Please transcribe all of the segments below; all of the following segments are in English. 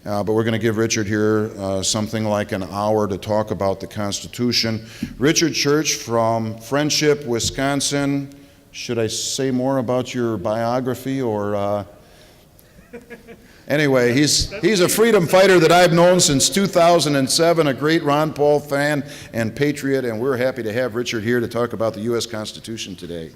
but we're going to give Richard here something like an hour to talk about the Constitution. Richard Church from Friendship, Wisconsin. Should I say more about your biography or... Anyway, he's a freedom fighter that I've known since 2007, a great Ron Paul fan and patriot, and we're happy to have Richard here to talk about the U.S. Constitution today.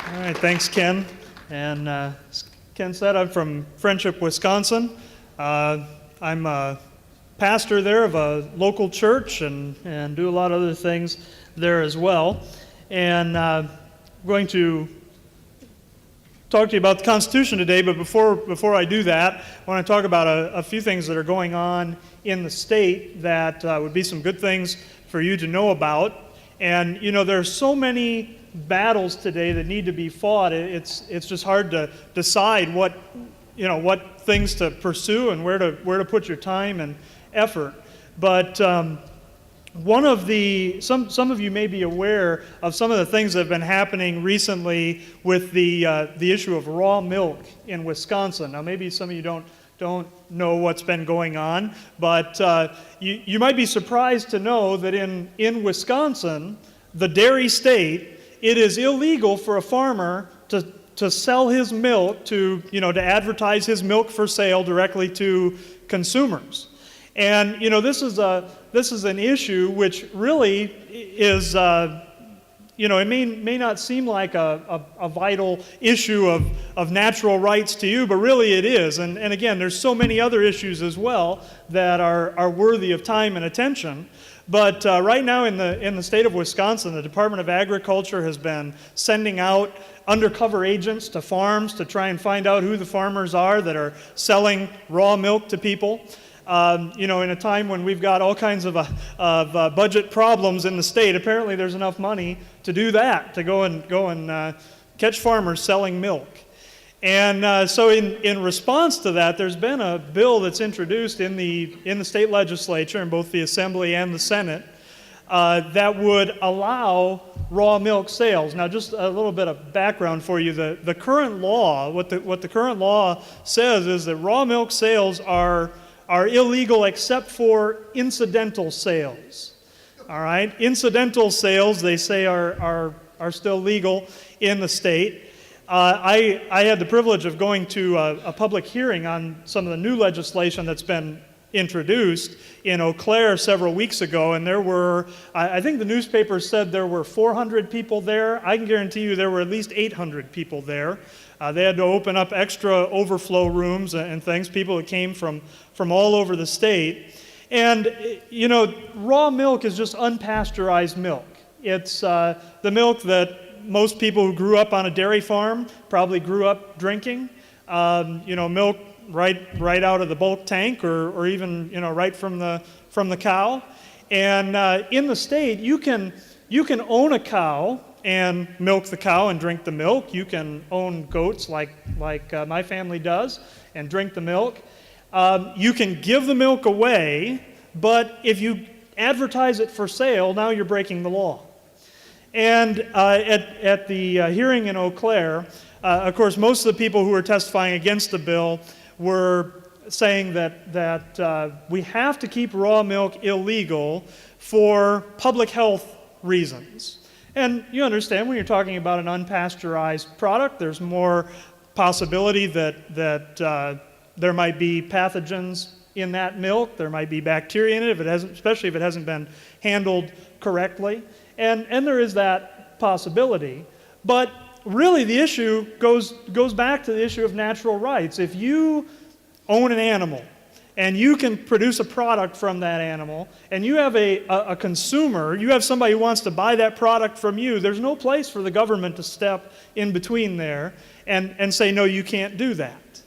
All right, thanks, Ken. And as Ken said, I'm from Friendship, Wisconsin. I'm a pastor there of a local church and do a lot of other things there as well. And I'm going to talk to you about the Constitution today, but before I do that, I want to talk about a few things that are going on in the state that would be some good things for you to know about. And, you know, there are so many battles today that need to be fought. It's just hard to decide what things to pursue and where to put your time and effort. But some of you may be aware of some of the things that have been happening recently with the issue of raw milk in Wisconsin. Now, maybe some of you don't know what's been going on, but you might be surprised to know that in Wisconsin, the dairy state, it is illegal for a farmer to sell his milk to advertise his milk for sale directly to consumers. And this is an issue which really is it may not seem like a vital issue of natural rights to you, but really it is. And again, there's so many other issues as well that are worthy of time and attention. But right now in the state of Wisconsin, the Department of Agriculture has been sending out undercover agents to farms to try and find out who the farmers are that are selling raw milk to people. In a time when we've got all kinds of budget problems in the state, apparently there's enough money to do that, to go and catch farmers selling milk. And so in response to that, there's been a bill that's introduced in the state legislature, in both the Assembly and the Senate, that would allow raw milk sales. Now, just a little bit of background for you. The current law, what the current law says is that raw milk sales are illegal except for incidental sales. All right? Incidental sales, they say, are still legal in the state. I had the privilege of going to a public hearing on some of the new legislation that's been introduced in Eau Claire several weeks ago, and there were, I think the newspaper said there were 400 people there. I can guarantee you there were at least 800 people there. They had to open up extra overflow rooms and things, people that came from all over the state. And, raw milk is just unpasteurized milk. It's the milk that most people who grew up on a dairy farm probably grew up drinking. Milk right out of the bulk tank or even, right from the cow. And in the state, you can own a cow and milk the cow and drink the milk. You can own goats like my family does and drink the milk. You can give the milk away, but if you advertise it for sale, now you're breaking the law. And at the hearing in Eau Claire, of course, most of the people who were testifying against the bill were saying that we have to keep raw milk illegal for public health reasons. And you understand when you're talking about an unpasteurized product, there's more possibility that there might be pathogens in that milk. There might be bacteria in it, especially if it hasn't been handled correctly. And there is that possibility. But really the issue goes back to the issue of natural rights. If you own an animal and you can produce a product from that animal, and you have a consumer, you have somebody who wants to buy that product from you, there's no place for the government to step in between there and say, no, you can't do that.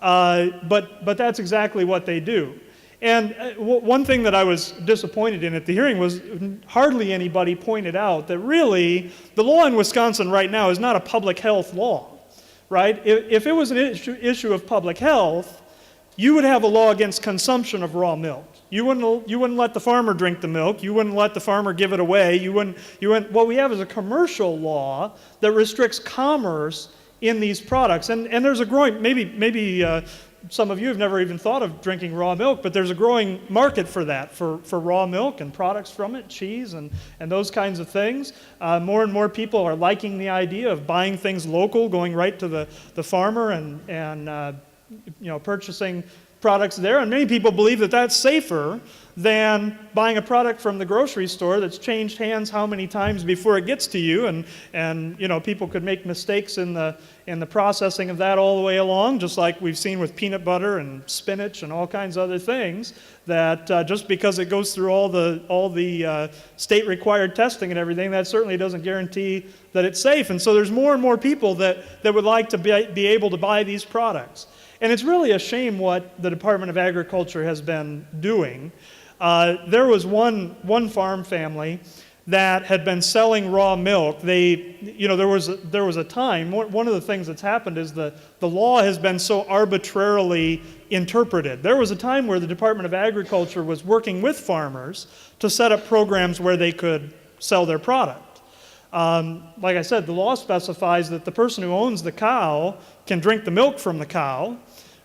But that's exactly what they do. And one thing that I was disappointed in at the hearing was hardly anybody pointed out that really the law in Wisconsin right now is not a public health law, right? If it was an issue of public health, you would have a law against consumption of raw milk. You wouldn't let the farmer drink the milk. You wouldn't let the farmer give it away. What we have is a commercial law that restricts commerce in these products. And there's a growing, maybe some of you have never even thought of drinking raw milk, but there's a growing market for that, for raw milk and products from it, cheese and those kinds of things. More and more people are liking the idea of buying things local, going right to the farmer and purchasing products there. And many people believe that that's safer than buying a product from the grocery store that's changed hands how many times before it gets to you, and people could make mistakes in the processing of that all the way along, just like we've seen with peanut butter and spinach and all kinds of other things, that just because it goes through all the state required testing and everything, that certainly doesn't guarantee that it's safe. And so there's more and more people that would like to be able to buy these products. And it's really a shame what the Department of Agriculture has been doing. There was one farm family that had been selling raw milk. There was a time. One of the things that's happened is the law has been so arbitrarily interpreted. There was a time where the Department of Agriculture was working with farmers to set up programs where they could sell their product. Like I said, the law specifies that the person who owns the cow can drink the milk from the cow.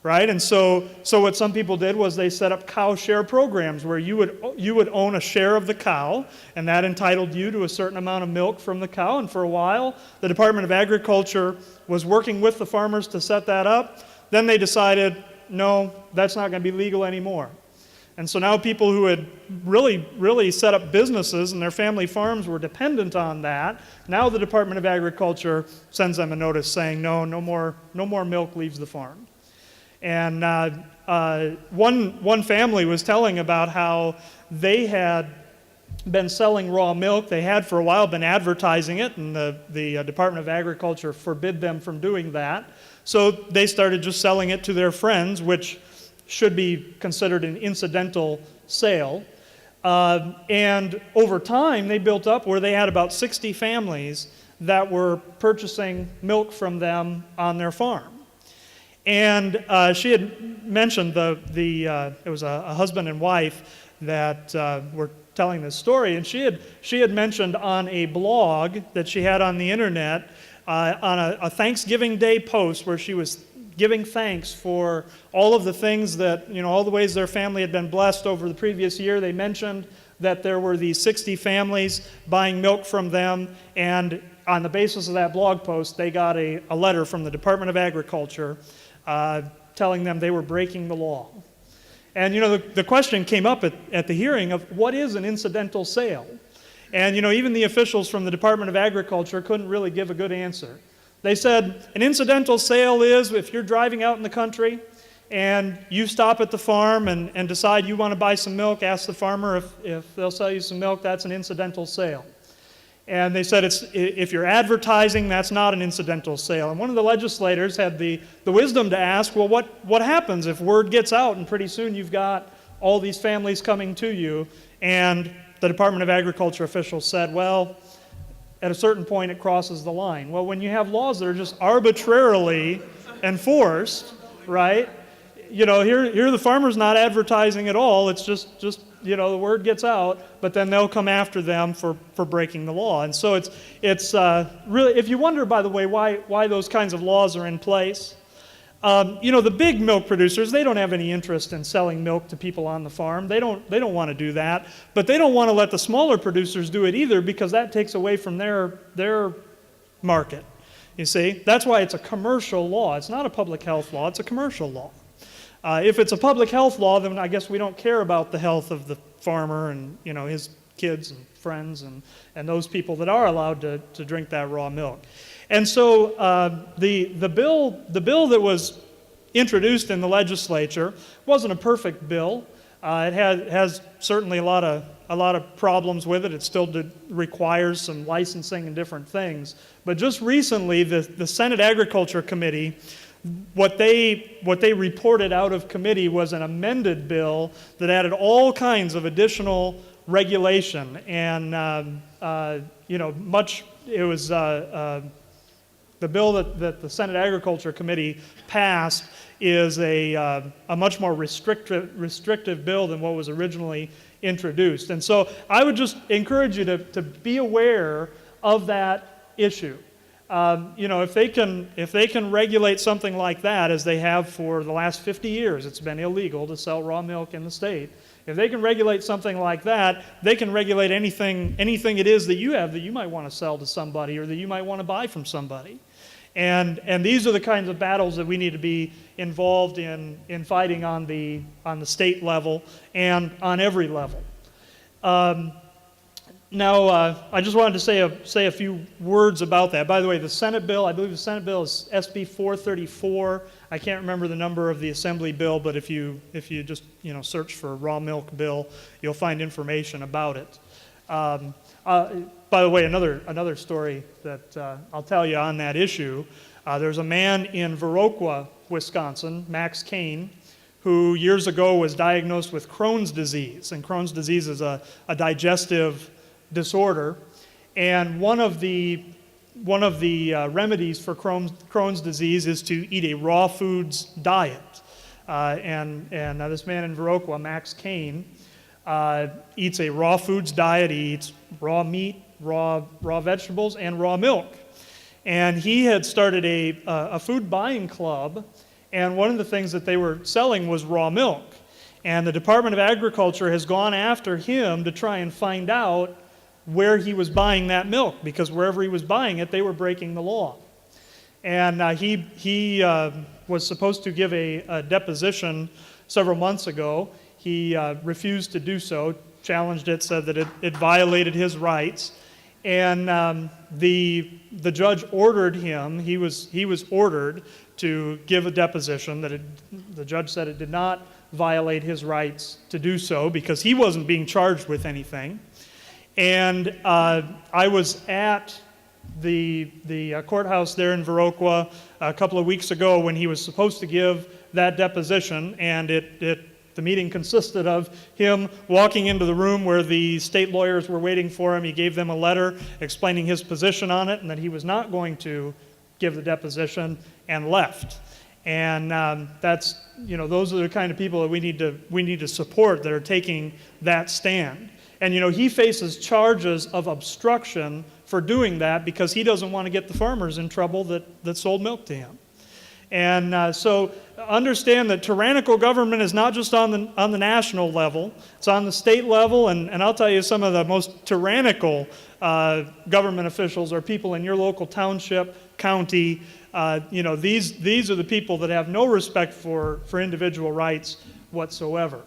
Right? And so what some people did was they set up cow share programs where you would own a share of the cow, and that entitled you to a certain amount of milk from the cow. And for a while, the Department of Agriculture was working with the farmers to set that up. Then they decided, no, that's not going to be legal anymore. And so now people who had really set up businesses and their family farms were dependent on that. Now the Department of Agriculture sends them a notice saying, no more milk leaves the farm. And one family was telling about how they had been selling raw milk. They had for a while been advertising it, and the Department of Agriculture forbid them from doing that. So they started just selling it to their friends, which should be considered an incidental sale. And over time, they built up where they had about 60 families that were purchasing milk from them on their farm. And she had mentioned it was a husband and wife that were telling this story, and she had mentioned on a blog that she had on the internet on a Thanksgiving Day post where she was giving thanks for all of the things that, all the ways their family had been blessed over the previous year. They mentioned that there were these 60 families buying milk from them, and on the basis of that blog post, they got a letter from the Department of Agriculture telling them they were breaking the law. And the question came up at the hearing of what is an incidental sale? And even the officials from the Department of Agriculture couldn't really give a good answer. They said an incidental sale is if you're driving out in the country and you stop at the farm and decide you want to buy some milk, ask the farmer if they'll sell you some milk, that's an incidental sale. And they said if you're advertising, that's not an incidental sale. And one of the legislators had the wisdom to ask, well, what happens if word gets out and pretty soon you've got all these families coming to you? And the Department of Agriculture officials said, well, at a certain point it crosses the line. Well, when you have laws that are just arbitrarily enforced, right? Here the farmer's not advertising at all. It's just the word gets out, but then they'll come after them for breaking the law. And so it's really, if you wonder, by the way, why those kinds of laws are in place, the big milk producers, they don't have any interest in selling milk to people on the farm. They don't want to do that, but they don't want to let the smaller producers do it either, because that takes away from their market. You see, that's why it's a commercial law. It's not a public health law, it's a commercial law. If it's a public health law, then I guess we don't care about the health of the farmer and his kids and friends and those people that are allowed to drink that raw milk. And so the bill that was introduced in the legislature wasn't a perfect bill. It has certainly a lot of problems with it. It still requires some licensing and different things. But just recently, the Senate Agriculture Committee, what they reported out of committee was an amended bill that added all kinds of additional regulation, and it was the bill that the Senate Agriculture Committee passed is a much more restrictive bill than what was originally introduced. And so I would just encourage you to be aware of that issue. If they can regulate something like that, as they have for the last 50 years, it's been illegal to sell raw milk in the state. If they can regulate something like that, they can regulate anything it is that you have that you might want to sell to somebody or that you might want to buy from somebody. And these are the kinds of battles that we need to be involved in fighting on the state level and on every level. Now, I just wanted to say a few words about that. By the way, the Senate bill, I believe the Senate bill is SB 434. I can't remember the number of the Assembly bill, but if you just search for raw milk bill, you'll find information about it. By the way, another story that I'll tell you on that issue. There's a man in Viroqua, Wisconsin, Max Kane, who years ago was diagnosed with Crohn's disease, and Crohn's disease is a digestive disorder, and one of the remedies for Crohn's disease is to eat a raw foods diet. And this man in Viroqua, Max Kane, eats a raw foods diet. He eats raw meat, raw vegetables, and raw milk. And he had started a food buying club, and one of the things that they were selling was raw milk. And the Department of Agriculture has gone after him to try and find out where he was buying that milk, because wherever he was buying it, they were breaking the law. And he was supposed to give a deposition several months ago. He refused to do so, challenged it, said that it violated his rights. And the judge ordered him, he was ordered to give a deposition, the judge said it did not violate his rights to do so because he wasn't being charged with anything. And I was at the courthouse there in Viroqua a couple of weeks ago when he was supposed to give that deposition, and the meeting consisted of him walking into the room where the state lawyers were waiting for him. He gave them a letter explaining his position on it and that he was not going to give the deposition, and left. And those are the kind of people that we need to support that are taking that stand. And he faces charges of obstruction for doing that because he doesn't want to get the farmers in trouble that sold milk to him. And so understand that tyrannical government is not just on the national level, it's on the state level, and I'll tell you some of the most tyrannical government officials are people in your local township, county. These are the people that have no respect for individual rights whatsoever.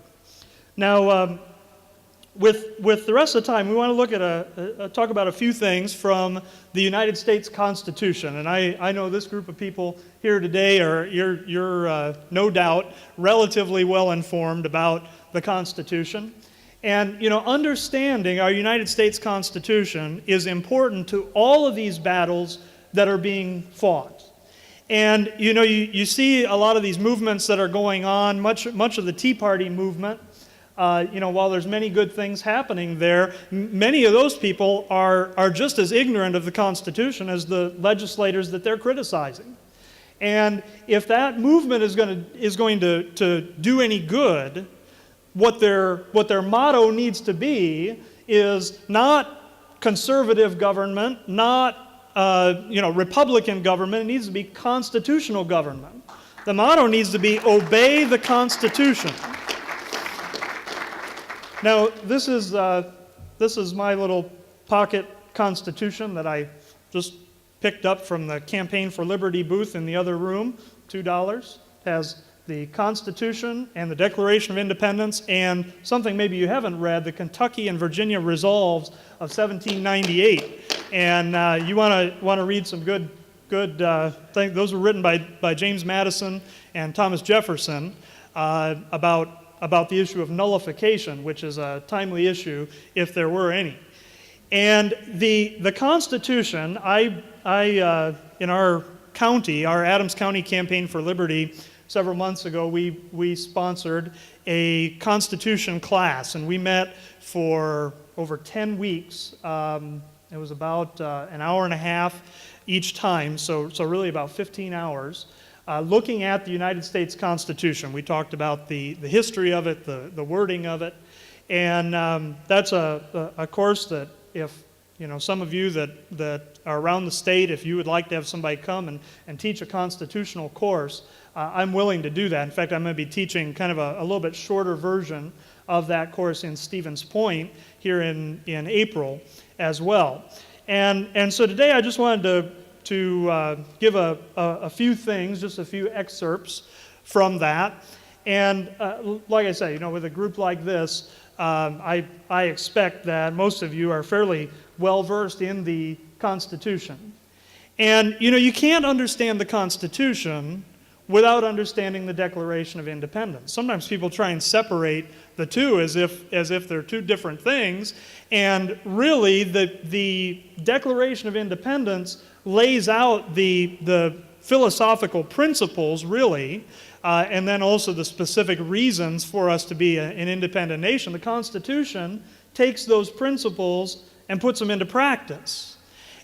Now, with the rest of the time, we want to look at talk about a few things from the United States Constitution. And I know this group of people here today you're no doubt relatively well informed about the Constitution. And understanding our United States Constitution is important to all of these battles that are being fought. And you see a lot of these movements that are going on, much of the Tea Party movement. While there's many good things happening there, many of those people are just as ignorant of the Constitution as the legislators that they're criticizing. And if that movement is going to do any good, what their motto needs to be is not conservative government, not Republican government. It needs to be constitutional government. The motto needs to be obey the Constitution. Now, this is my little pocket constitution that I just picked up from the Campaign for Liberty booth in the other room, $2. It has the Constitution and the Declaration of Independence and something maybe you haven't read, the Kentucky and Virginia Resolves of 1798. And you want to read some good things. Those were written by James Madison and Thomas Jefferson about the issue of nullification, which is a timely issue if there were any. And the Constitution, in our county, our Adams County Campaign for Liberty, several months ago, we sponsored a Constitution class, and we met for over 10 weeks. It was about an hour and a half each time, so really about 15 hours. Looking at the United States Constitution. We talked about the history of it, the wording of it, and that's a course that if some of you that are around the state, if you would like to have somebody come and teach a constitutional course, I'm willing to do that. In fact, I'm going to be teaching kind of a little bit shorter version of that course in Stevens Point here in April as well. And so today I just wanted to give a few things, just a few excerpts from that. And like I say, with a group like this, I expect that most of you are fairly well versed in the Constitution. And you can't understand the Constitution without understanding the Declaration of Independence. Sometimes people try and separate the two as if they're two different things. And really, the Declaration of Independence lays out the philosophical principles, really, and then also the specific reasons for us to be an independent nation. The Constitution takes those principles and puts them into practice.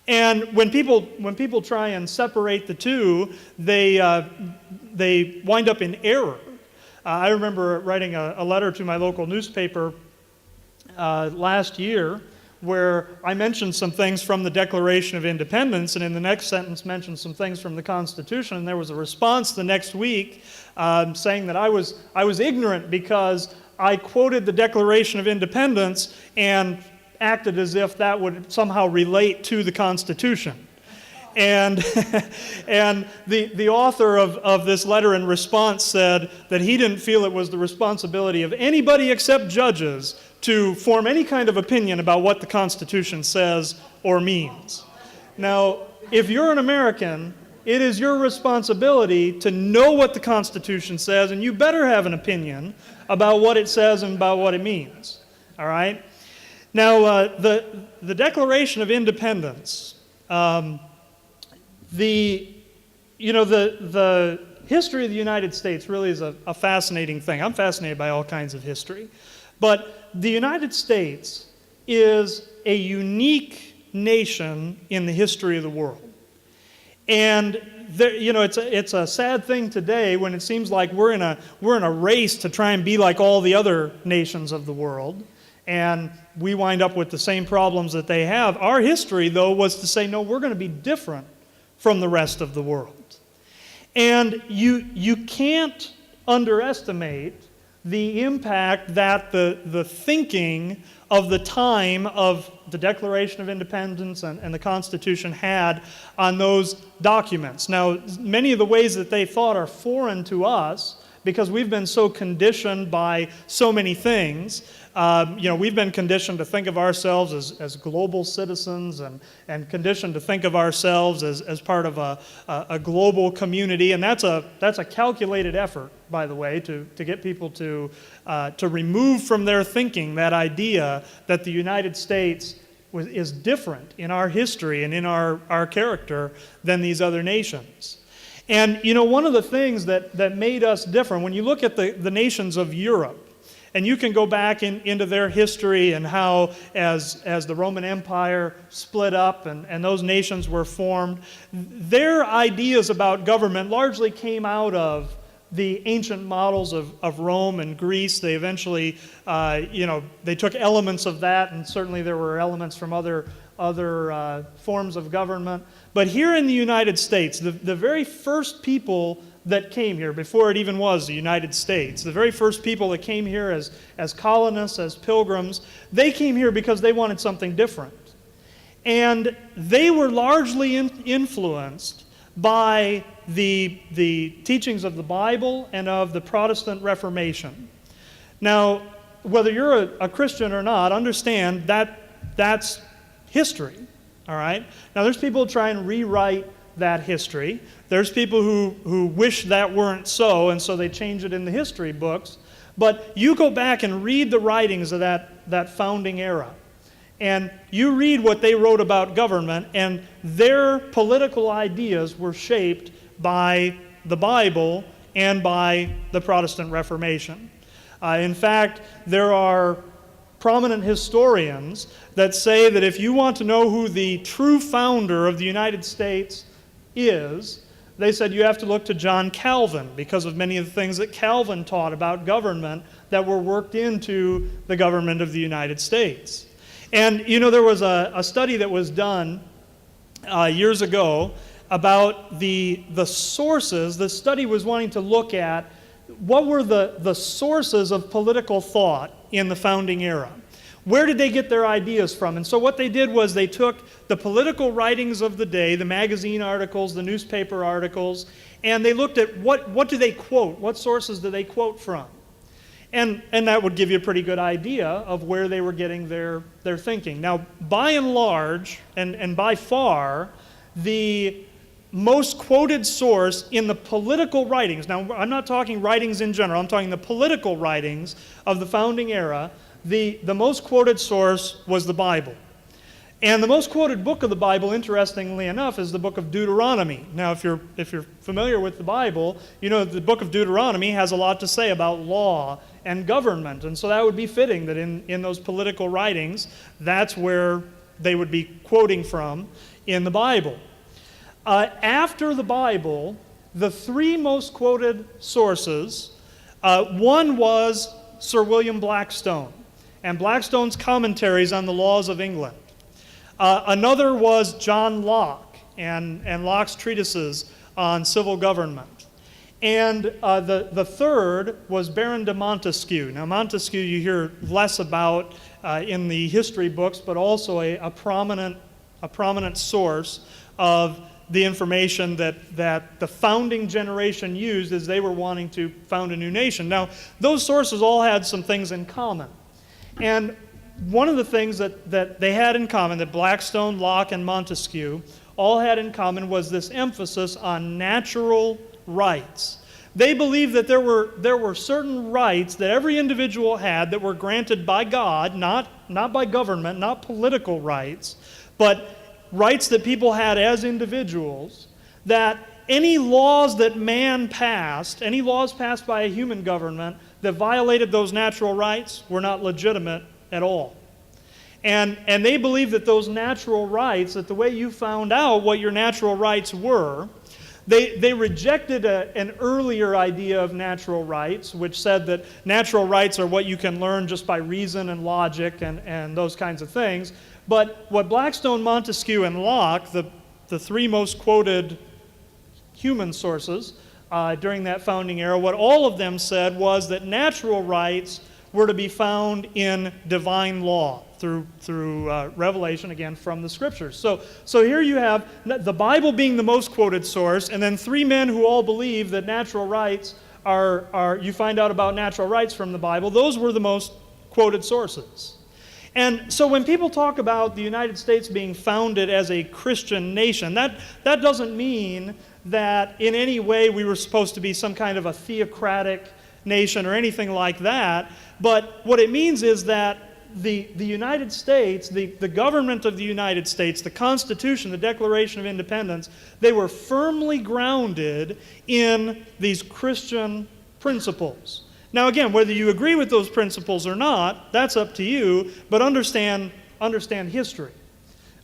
And when people try and separate the two, they wind up in error. I remember writing a letter to my local newspaper last year where I mentioned some things from the Declaration of Independence, and in the next sentence mentioned some things from the Constitution, and there was a response the next week saying that I was ignorant because I quoted the Declaration of Independence and acted as if that would somehow relate to the Constitution. And and the author of this letter in response said that he didn't feel it was the responsibility of anybody except judges to form any kind of opinion about what the Constitution says or means. Now, if you're an American, it is your responsibility to know what the Constitution says, and you better have an opinion about what it says and about what it means. All right? Now, the Declaration of Independence, the history of the United States really is a fascinating thing. I'm fascinated by all kinds of history. But the United States is a unique nation in the history of the world. And it's a sad thing today when it seems like we're in a race to try and be like all the other nations of the world. And we wind up with the same problems that they have. Our history, though, was to say, no, we're going to be different from the rest of the world. And you can't underestimate the impact that the thinking of the time of the Declaration of Independence and the Constitution had on those documents. Now, many of the ways that they thought are foreign to us because we've been so conditioned by so many things. We've been conditioned to think of ourselves as global citizens and conditioned to think of ourselves as part of a global community. And that's a calculated effort, by the way, to get people to remove from their thinking that idea that the United States is different in our history and in our character than these other nations. And, one of the things that made us different, when you look at the nations of Europe, and you can go back into their history and how, as the Roman Empire split up and those nations were formed, their ideas about government largely came out of the ancient models of Rome and Greece. They eventually, they took elements of that, and certainly there were elements from other forms of government. But here in the United States, the very first people that came here, before it even was the United States, the very first people that came here as colonists, as pilgrims, they came here because they wanted something different. And they were largely influenced by the teachings of the Bible and of the Protestant Reformation. Now, whether you're a Christian or not, understand that that's history, all right? Now, there's people who try and rewrite that history. There's people who wish that weren't so, and so they change it in the history books. But you go back and read the writings of that founding era, and you read what they wrote about government, and their political ideas were shaped by the Bible and by the Protestant Reformation. In fact, there are prominent historians that say that if you want to know who the true founder of the United States is, they said you have to look to John Calvin because of many of the things that Calvin taught about government that were worked into the government of the United States. And there was a study that was done years ago about the sources. The study was wanting to look at what were the sources of political thought in the founding era. Where did they get their ideas from? And so what they did was they took the political writings of the day, the magazine articles, the newspaper articles, and they looked at what do they quote? What sources do they quote from? And that would give you a pretty good idea of where they were getting their thinking. Now, by and large, and by far, the most quoted source in the political writings, now I'm not talking writings in general, I'm talking the political writings of the founding era, the most quoted source was the Bible. And the most quoted book of the Bible, interestingly enough, is the book of Deuteronomy. Now, if you're familiar with the Bible, you know the book of Deuteronomy has a lot to say about law and government. And so that would be fitting that in those political writings, that's where they would be quoting from in the Bible. After the Bible, the three most quoted sources, one was Sir William Blackstone and Blackstone's commentaries on the laws of England. Another was John Locke and Locke's treatises on civil government. And the third was Baron de Montesquieu. Now, Montesquieu you hear less about in the history books, but also a prominent source of the information that the founding generation used as they were wanting to found a new nation. Now, those sources all had some things in common. And one of the things that they had in common, that Blackstone, Locke, and Montesquieu all had in common, was this emphasis on natural rights. They believed that there were certain rights that every individual had that were granted by God, not by government, not political rights, but rights that people had as individuals, that any laws that man passed, any laws passed by a human government that violated those natural rights were not legitimate at all. And they believed that those natural rights, that the way you found out what your natural rights were, they rejected an earlier idea of natural rights, which said that natural rights are what you can learn just by reason and logic and those kinds of things. But what Blackstone, Montesquieu, and Locke, the three most quoted human sources during that founding era, what all of them said was that natural rights were to be found in divine law through revelation, again, from the Scriptures. So here you have the Bible being the most quoted source, and then three men who all believe that natural rights are you find out about natural rights from the Bible. Those were the most quoted sources. And so when people talk about the United States being founded as a Christian nation, that doesn't mean that in any way we were supposed to be some kind of a theocratic nation or anything like that. But what it means is that the United States, the government of the United States, the Constitution, the Declaration of Independence, they were firmly grounded in these Christian principles. Now again, whether you agree with those principles or not, that's up to you, but understand history.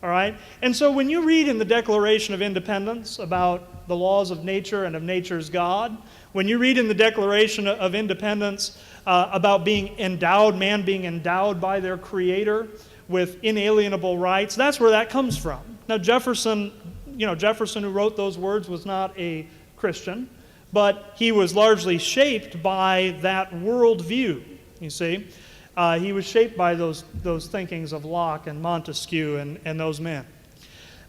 All right? And so when you read in the Declaration of Independence about the laws of nature and of nature's God, when you read in the Declaration of Independence about being endowed, man being endowed by their Creator with inalienable rights, that's where that comes from. Now Jefferson who wrote those words was not a Christian, but he was largely shaped by that worldview, you see. He was shaped by those thinkings of Locke and Montesquieu and those men.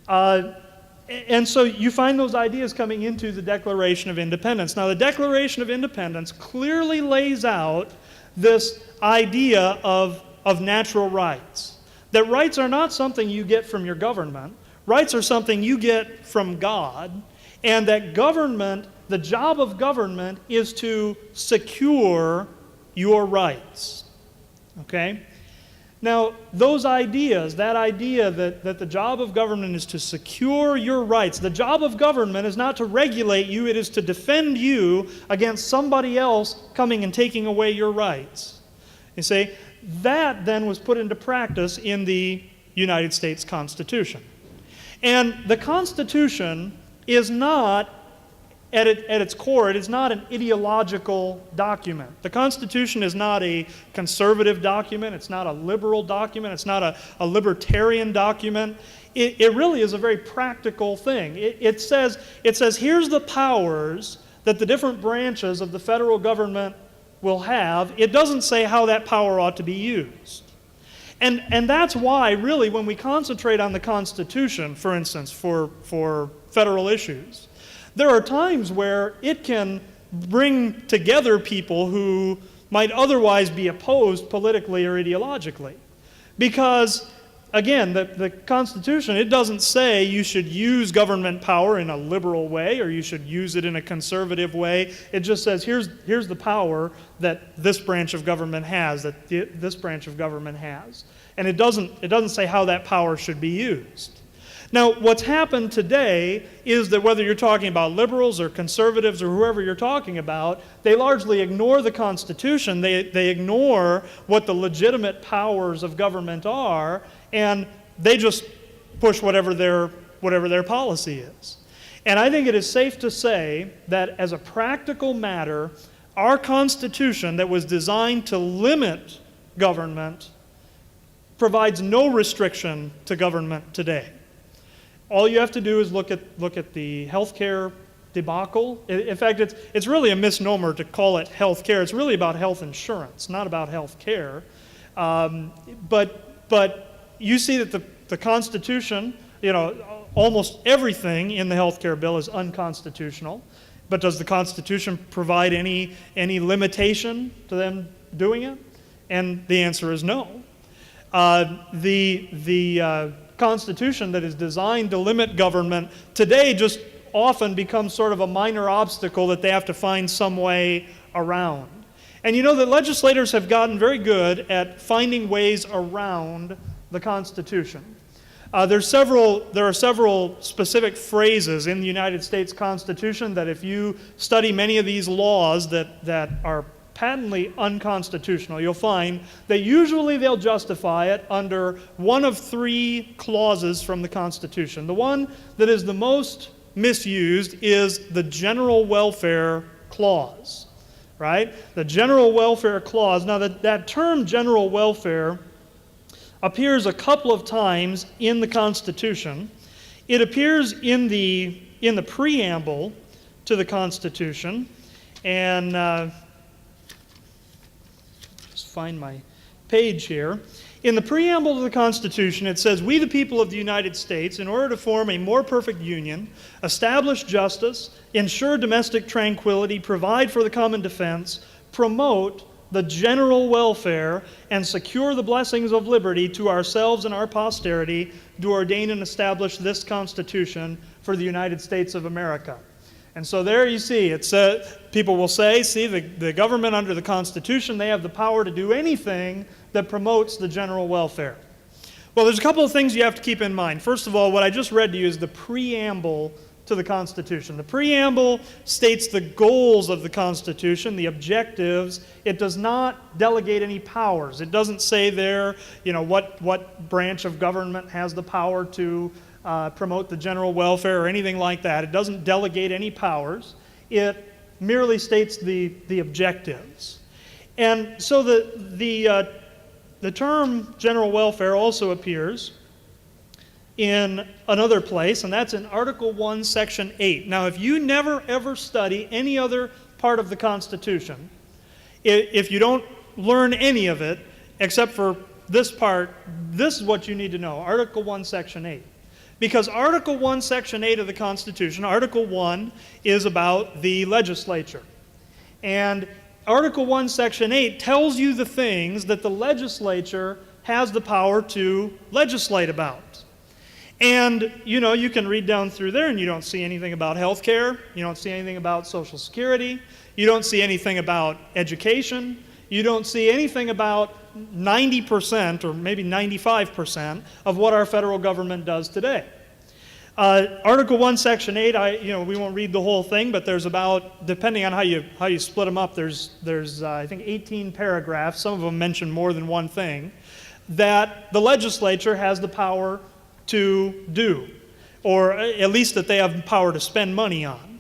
And so you find those ideas coming into the Declaration of Independence. Now, the Declaration of Independence clearly lays out this idea of natural rights. That rights are not something you get from your government. Rights are something you get from God. And that government, the job of government, is to secure your rights. Okay? Now, those ideas, that idea that the job of government is to secure your rights, the job of government is not to regulate you, it is to defend you against somebody else coming and taking away your rights. You see, that then was put into practice in the United States Constitution. And the Constitution is not at its core, it is not an ideological document. The Constitution is not a conservative document. It's not a liberal document. It's not a libertarian document. It really is a very practical thing. It says, here's the powers that the different branches of the federal government will have. It doesn't say how that power ought to be used. And that's why, really, when we concentrate on the Constitution, for instance, for federal issues, there are times where it can bring together people who might otherwise be opposed politically or ideologically. Because, again, the Constitution, it doesn't say you should use government power in a liberal way or you should use it in a conservative way. It just says, here's the power that this branch of government has, that this branch of government has. And it doesn't say how that power should be used. Now, what's happened today is that whether you're talking about liberals or conservatives or whoever you're talking about, they largely ignore the Constitution. They ignore what the legitimate powers of government are, and they just push whatever their policy is. And I think it is safe to say that as a practical matter, our Constitution that was designed to limit government provides no restriction to government today. All you have to do is look at the healthcare debacle. In fact, it's really a misnomer to call it healthcare. It's really about health insurance, not about healthcare. But you see that the Constitution, almost everything in the healthcare bill is unconstitutional. But does the Constitution provide any limitation to them doing it? And the answer is no. The Constitution that is designed to limit government today just often becomes sort of a minor obstacle that they have to find some way around. And you know that legislators have gotten very good at finding ways around the Constitution. There are several specific phrases in the United States Constitution that if you study many of these laws that are patently unconstitutional, you'll find that usually they'll justify it under one of three clauses from the Constitution. The one that is the most misused is the General Welfare Clause, right? The General Welfare Clause. Now, that term general welfare appears a couple of times in the Constitution. It appears in the preamble to the Constitution, and find my page here. In the preamble to the Constitution, it says, "We, the people of the United States, in order to form a more perfect union, establish justice, ensure domestic tranquility, provide for the common defense, promote the general welfare, and secure the blessings of liberty to ourselves and our posterity, do ordain and establish this Constitution for the United States of America." And so there you see, people will say, see, the government under the Constitution, they have the power to do anything that promotes the general welfare. Well, there's a couple of things you have to keep in mind. First of all, what I just read to you is the preamble to the Constitution. The preamble states the goals of the Constitution, the objectives. It does not delegate any powers. It doesn't say there, what branch of government has the power to promote the general welfare or anything like that. It doesn't delegate any powers. It merely states the objectives. And so the term general welfare also appears in another place, and that's in Article 1, Section 8. Now, if you never ever study any other part of the Constitution, if you don't learn any of it except for this part, this is what you need to know, Article 1, Section 8. Because Article 1, Section 8 of the Constitution, Article 1 is about the legislature. And Article 1, Section 8 tells you the things that the legislature has the power to legislate about. And, you can read down through there and you don't see anything about health care. You don't see anything about Social Security. You don't see anything about education. You don't see anything about 90% or maybe 95% of what our federal government does today. Article 1, Section 8, we won't read the whole thing, but there's about, depending on how you split them up, there's I think 18 paragraphs, some of them mention more than one thing, that the legislature has the power to do, or at least that they have power to spend money on.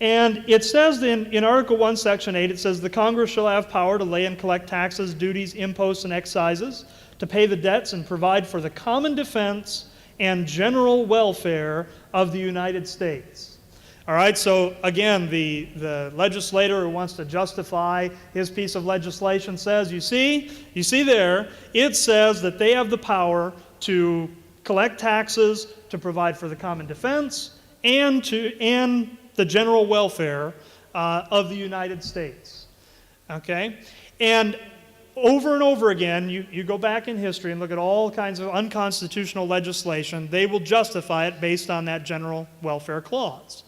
And it says in Article 1, Section 8, it says, the Congress shall have power to lay and collect taxes, duties, imposts, and excises, to pay the debts and provide for the common defense and general welfare of the United States. All right, so again, the legislator who wants to justify his piece of legislation says, you see there, it says that they have the power to collect taxes, to provide for the common defense, and the general welfare of the United States. Okay? And over again, you go back in history and look at all kinds of unconstitutional legislation, they will justify it based on that general welfare clause.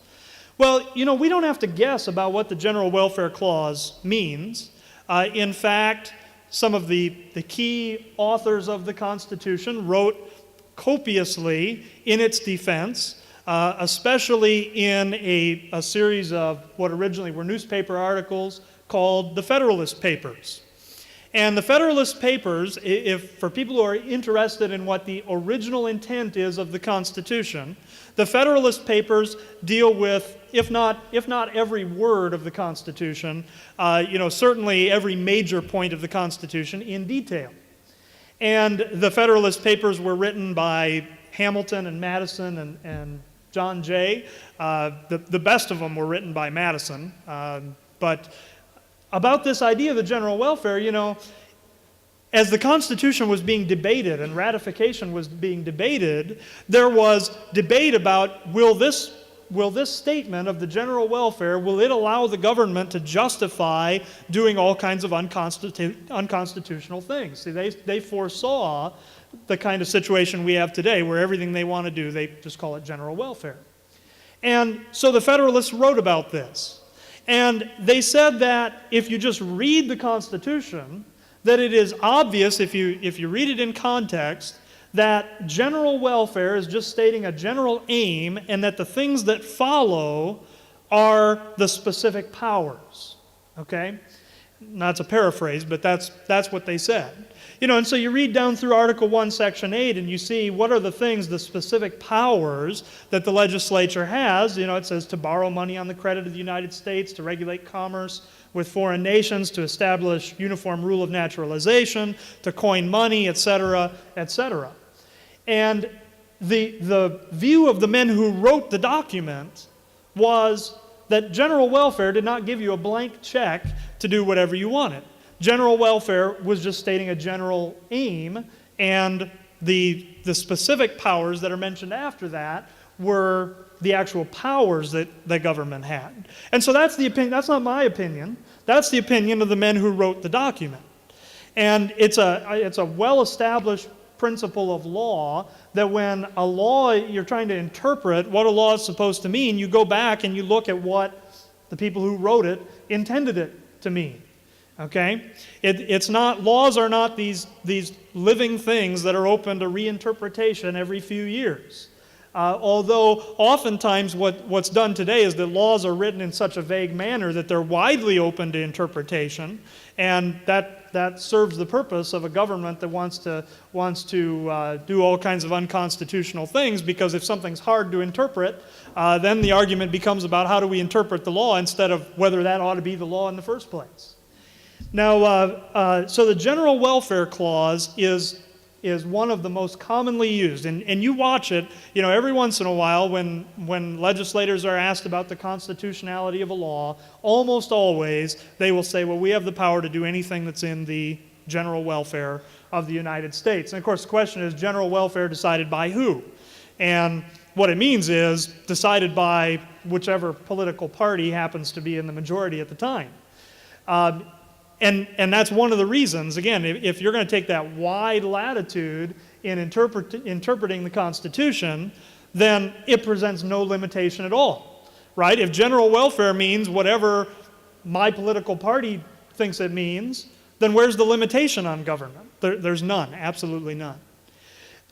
Well, we don't have to guess about what the general welfare clause means. In fact, some of the key authors of the Constitution wrote copiously in its defense, especially in a series of what originally were newspaper articles called the Federalist Papers. And the Federalist Papers, for people who are interested in what the original intent is of the Constitution, the Federalist Papers deal with, if not every word of the Constitution, certainly every major point of the Constitution in detail. And the Federalist Papers were written by Hamilton and Madison and John Jay. The best of them were written by Madison. But about this idea of the general welfare, as the Constitution was being debated and ratification was being debated, there was debate about will this statement of the general welfare, will it allow the government to justify doing all kinds of unconstitutional things? See, they foresaw the kind of situation we have today where everything they want to do, they just call it general welfare. And so the Federalists wrote about this. And they said that if you just read the Constitution, that it is obvious, if you read it in context, that general welfare is just stating a general aim, and that the things that follow are the specific powers. Okay? Not to paraphrase, but that's what they said. And so you read down through Article 1, Section 8, and you see what are the things, the specific powers that the legislature has. It says to borrow money on the credit of the United States, to regulate commerce with foreign nations, to establish uniform rule of naturalization, to coin money, etc., etc. And the view of the men who wrote the document was that general welfare did not give you a blank check to do whatever you wanted. General welfare was just stating a general aim, and the specific powers that are mentioned after that were the actual powers that the government had. And so that's the opinion. That's not my opinion. That's the opinion of the men who wrote the document. And it's a well-established principle of law that when a law, you're trying to interpret what a law is supposed to mean, you go back and you look at what the people who wrote it intended it to mean. Okay? It's not, laws are not these living things that are open to reinterpretation every few years. Although oftentimes what's done today is that laws are written in such a vague manner that they're widely open to interpretation, and that serves the purpose of a government that wants to do all kinds of unconstitutional things, because if something's hard to interpret, then the argument becomes about how do we interpret the law instead of whether that ought to be the law in the first place. Now, so the General Welfare Clause is one of the most commonly used. And you watch it, every once in a while when legislators are asked about the constitutionality of a law, almost always they will say, well, we have the power to do anything that's in the general welfare of the United States. And of course the question is, general welfare decided by who? And what it means is decided by whichever political party happens to be in the majority at the time. And that's one of the reasons, again, if you're going to take that wide latitude in interpreting the Constitution, then it presents no limitation at all, right? If general welfare means whatever my political party thinks it means, then where's the limitation on government? There's none, absolutely none.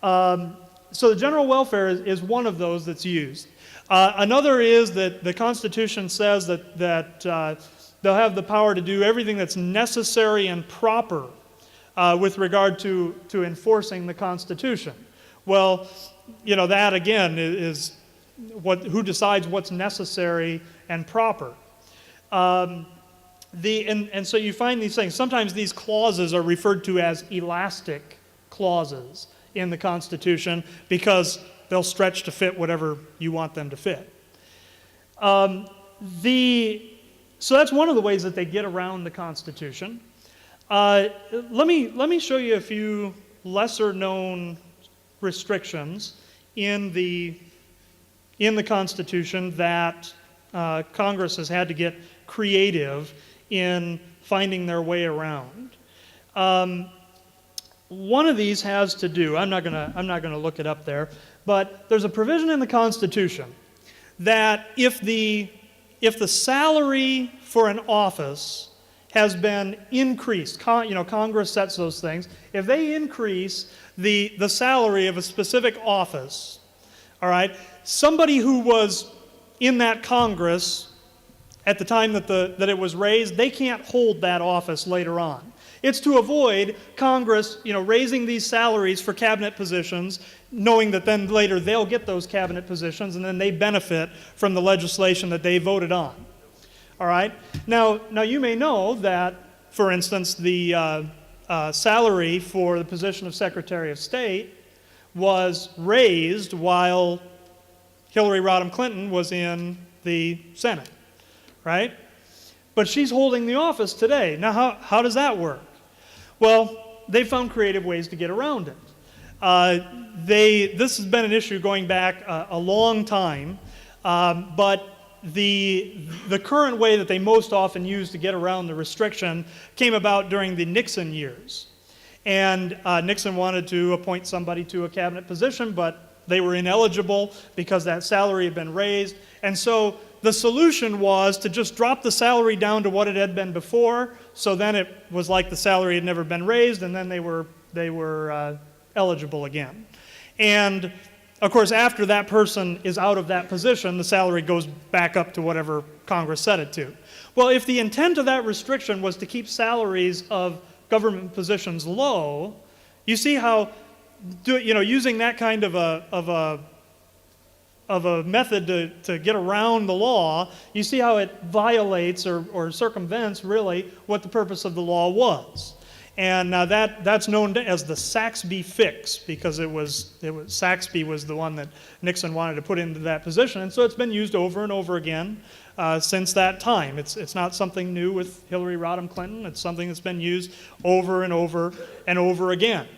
So the general welfare is one of those that's used. Another is that the Constitution says that they'll have the power to do everything that's necessary and proper with regard to enforcing the Constitution. Well, that again is who decides what's necessary and proper. And so you find these things. Sometimes these clauses are referred to as elastic clauses in the Constitution because they'll stretch to fit whatever you want them to fit. So that's one of the ways that they get around the Constitution. Let me show you a few lesser-known restrictions in the Constitution that Congress has had to get creative in finding their way around. One of these has to do, I'm not gonna look it up there, but there's a provision in the Constitution that if the salary for an office has been increased, Congress sets those things, if they increase the salary of a specific office, all right, somebody who was in that Congress at the time that it was raised, they can't hold that office later on. It's to avoid Congress, raising these salaries for cabinet positions, knowing that then later they'll get those cabinet positions and then they benefit from the legislation that they voted on. All right? Now you may know that, for instance, the salary for the position of Secretary of State was raised while Hillary Rodham Clinton was in the Senate, right? But she's holding the office today. Now, how does that work? Well, they found creative ways to get around it. This has been an issue going back a long time, but the current way that they most often use to get around the restriction came about during the Nixon years. And Nixon wanted to appoint somebody to a cabinet position, but they were ineligible because that salary had been raised. And so the solution was to just drop the salary down to what it had been before, so then it was like the salary had never been raised, and then they were eligible again. And of course, after that person is out of that position, the salary goes back up to whatever Congress set it to. Well, if the intent of that restriction was to keep salaries of government positions low, you see how using that kind of a method to get around the law, you see how it violates or circumvents really what the purpose of the law was. And that's known as the Saxby fix, because Saxby was the one that Nixon wanted to put into that position, and so it's been used over and over again since that time. It's not something new with Hillary Rodham Clinton. It's something that's been used over and over and over again.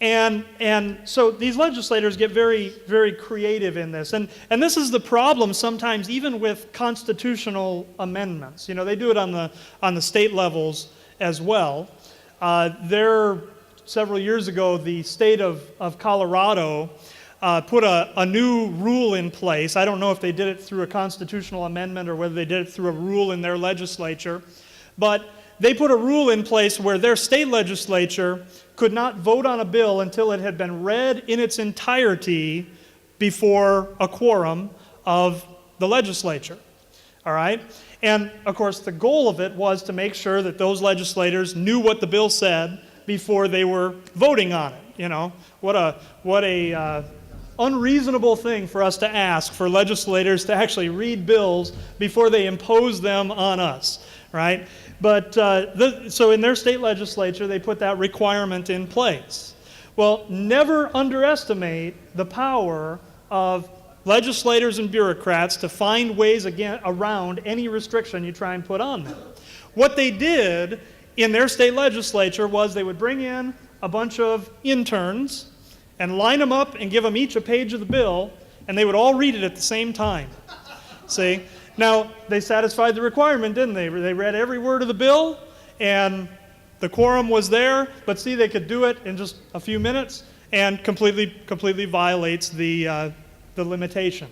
And so these legislators get very, very creative in this. And this is the problem sometimes even with constitutional amendments. They do it on the state levels as well. Several years ago, the state of Colorado put a new rule in place. I don't know if they did it through a constitutional amendment or whether they did it through a rule in their legislature. But they put a rule in place where their state legislature could not vote on a bill until it had been read in its entirety before a quorum of the legislature. All right? And, of course, the goal of it was to make sure that those legislators knew what the bill said before they were voting on it. What a unreasonable thing for us to ask for legislators to actually read bills before they impose them on us, right? But so in their state legislature, they put that requirement in place. Well, never underestimate the power of legislators and bureaucrats to find ways around any restriction you try and put on them. What they did in their state legislature was they would bring in a bunch of interns and line them up and give them each a page of the bill, and they would all read it at the same time. See? Now, they satisfied the requirement, didn't they? They read every word of the bill, and the quorum was there, but see, they could do it in just a few minutes and completely violates the limitation.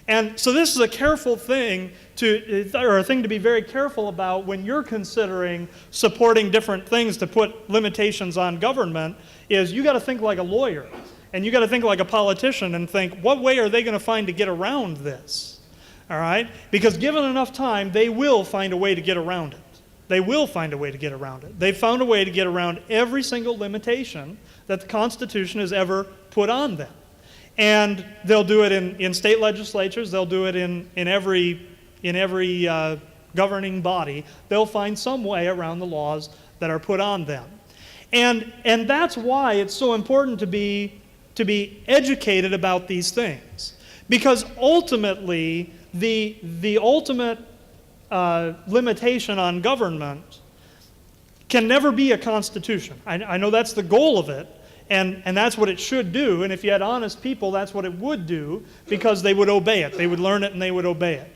And so this is a careful thing a thing to be very careful about when you're considering supporting different things to put limitations on government, is you got to think like a lawyer, and you got to think like a politician and think, what way are they going to find to get around this? All right? Because given enough time, they will find a way to get around it. They will find a way to get around it. They've found a way to get around every single limitation that the Constitution has ever put on them. And they'll do it in state legislatures. They'll do it in every governing body, they'll find some way around the laws that are put on them. And that's why it's so important to be educated about these things. Because ultimately, the ultimate limitation on government can never be a constitution. I know that's the goal of it, and that's what it should do. And if you had honest people, that's what it would do, because they would obey it. They would learn it and they would obey it.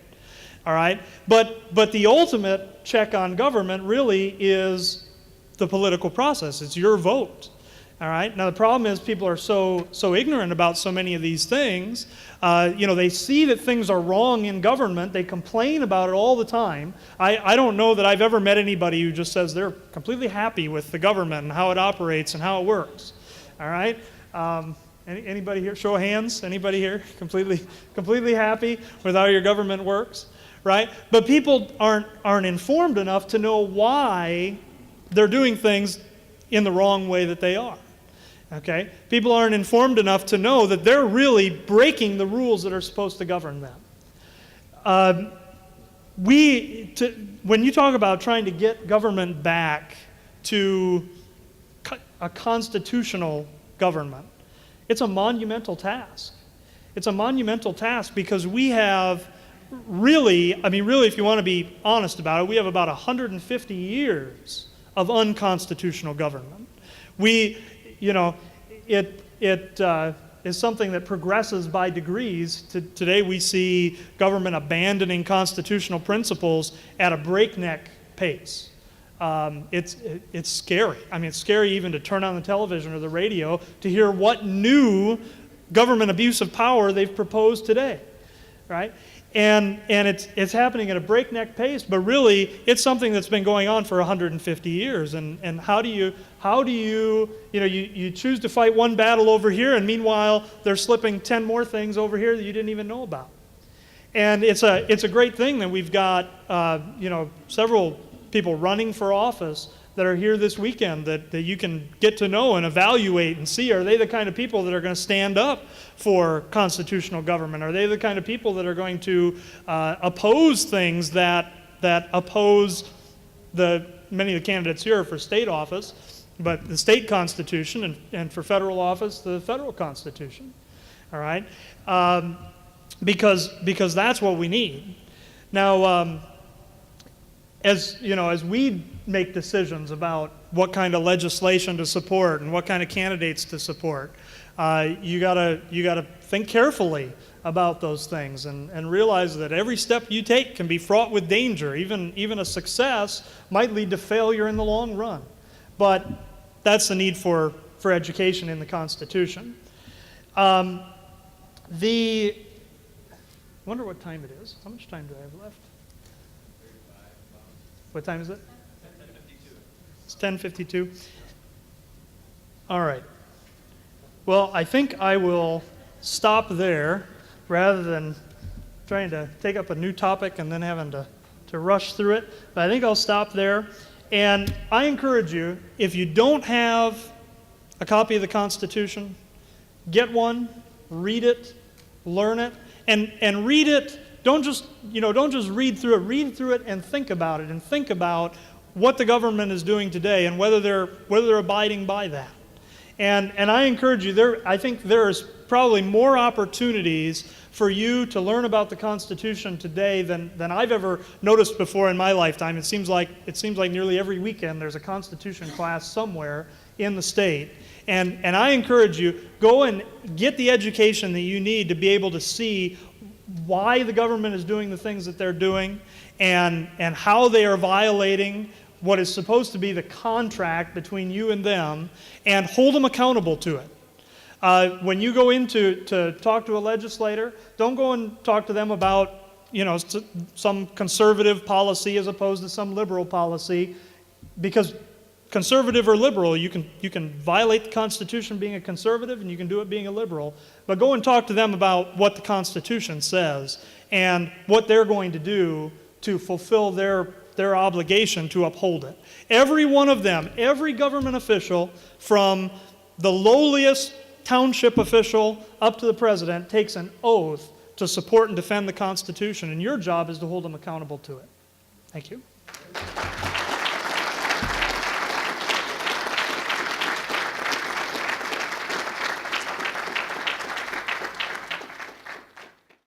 All right? But the ultimate check on government really is the political process. It's your vote. All right? Now, the problem is people are so ignorant about so many of these things. They see that things are wrong in government. They complain about it all the time. I don't know that I've ever met anybody who just says they're completely happy with the government and how it operates and how it works. All right? Anybody here? Show of hands. Anybody here completely happy with how your government works? Right? But people aren't informed enough to know why they're doing things in the wrong way that they are. Okay? People aren't informed enough to know that they're really breaking the rules that are supposed to govern them. When you talk about trying to get government back to a constitutional government, it's a monumental task. It's a monumental task because we have really, if you want to be honest about it, we have about 150 years of unconstitutional government. It is something that progresses by degrees. Today we see government abandoning constitutional principles at a breakneck pace. It's scary. It's scary even to turn on the television or the radio to hear what new government abuse of power they've proposed today, right? And it's happening at a breakneck pace, but really it's something that's been going on for 150 years. And how do you choose to fight one battle over here, and meanwhile they're slipping 10 more things over here that you didn't even know about. And it's a great thing that we've got several people running for office that are here this weekend that you can get to know and evaluate and see, are they the kind of people that are going to stand up for constitutional government? Are they the kind of people that are going to oppose things that oppose many of the candidates here for state office, but the state constitution, and for federal office, the federal constitution? All right? Because that's what we need. Now, as we make decisions about what kind of legislation to support and what kind of candidates to support, you gotta think carefully about those things and realize that every step you take can be fraught with danger. Even a success might lead to failure in the long run. But that's the need for education in the Constitution. I wonder what time it is. How much time do I have left? What time is it? 10:52. It's 10:52. All right. Well, I think I will stop there rather than trying to take up a new topic and then having to rush through it. But I think I'll stop there. And I encourage you, if you don't have a copy of the Constitution, get one, read it, learn it, and read it. Don't just read through it and think about it, and think about what the government is doing today and whether they're abiding by that. And I encourage you, I think there's probably more opportunities for you to learn about the Constitution today than I've ever noticed before in my lifetime. It seems like nearly every weekend there's a Constitution class somewhere in the state. And I encourage you, go and get the education that you need to be able to see why the government is doing the things that they're doing and how they are violating what is supposed to be the contract between you and them, and hold them accountable to it. When you go in to talk to a legislator, don't go and talk to them about some conservative policy as opposed to some liberal policy, because conservative or liberal, you can violate the Constitution being a conservative, and you can do it being a liberal. But go and talk to them about what the Constitution says and what they're going to do to fulfill their obligation to uphold it. Every one of them, every government official, from the lowliest township official up to the president, takes an oath to support and defend the Constitution, and your job is to hold them accountable to it. Thank you.